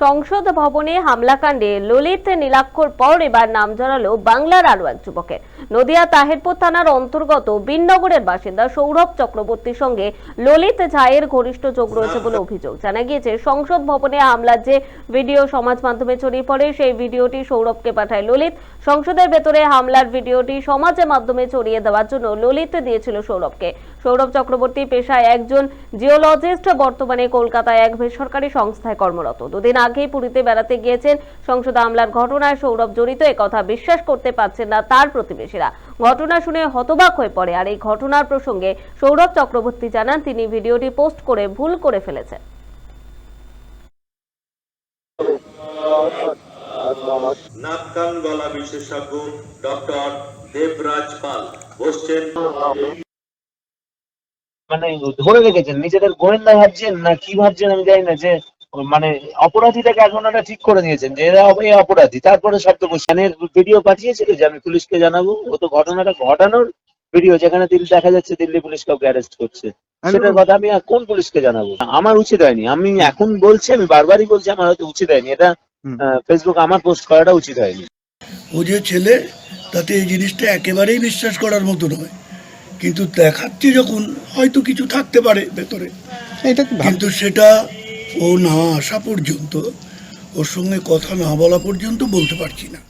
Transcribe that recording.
সংসদ ভবনে হামলাকাণ্ডে ললিত নীলাক্ষর পর এবার নাম জড়ালো বাংলার আরো এক যুবকের। নদিয়া তাহিরপুর থানার অন্তর্গত বিননগরের বাসিন্দা সৌরভ চক্রবর্তীর সঙ্গে ললিত ঝায়ের ঘনিষ্ঠ যোগ রয়েছে বলে অভিযোগ। জানা গিয়েছে, সংসদ ভবনে হামলার যে ভিডিও সমাজ মাধ্যমে ছড়িয়ে পড়ে, সেই ভিডিওটি সৌরভকে পাঠায় ললিত। সংসদের ভেতরে হামলার ভিডিওটি সমাজের মাধ্যমে ছড়িয়ে দেওয়ার জন্য ললিত দিয়েছিল সৌরভকে। সৌরভ চক্রবর্তী পেশায় একজন জিওলজিস্ট, বর্তমানে কলকাতায় এক বেসরকারি সংস্থায় কর্মরত। দুদিন আগেই পুরীতে বেড়াতে গিয়েছেন। সংসদ হামলার ঘটনায় সৌরভ জড়িত একথা বিশ্বাস করতে পারছেন না তার প্রতিবেশীরা। ঘটনা শুনে হতবাক হয়ে পড়ে। আর এই ঘটনার প্রসঙ্গে সৌরভ চক্রবর্তী জানান, তিনি ভিডিওটি পোস্ট করে ভুল করে ফেলেছেন। নাক কান গলা বিশেষজ্ঞ ডক্টর দেবরাজ পাল বসছেন। মানে ধরে রেখেছেন, নিজেদের গোয়েন্দা ভাবছেন না কি ভাবছেন আমি জানি না, যে মানে অপরাধীটাকে এখন একটা ঠিক করে নিয়েছেন যে এরা অপরাধী। তারপরে শব্দ কোশ্চেনের ভিডিও পাঠিয়েছিল যে আমি পুলিশকে জানাবো। ও তো ঘটনাটা ঘটানোর ভিডিও, যেখানে দেখা যাচ্ছে দিল্লি পুলিশ কাউকে অ্যারেস্ট করছে, সেটার কথা আমি কোন পুলিশকে জানাবো? আমার উচিত হয়নি। আমি এখন বলছি, আমি বারবারই বলছি আমার হয়তো উচিত হয়নি। এটা ফেসবুক আমার পোস্ট করাটা উচিত হয়নি। ও যে ছেলে, তাতে এই জিনিসটা একেবারেই বিশ্বাস করার মতো নয়, কিন্তু দেখাচ্ছি যখন হয়তো কিছু থাকতে পারে ভেতরে, কিন্তু সেটা ও না আসা পর্যন্ত, ওর সঙ্গে কথা না বলা পর্যন্ত বলতে পারছি না।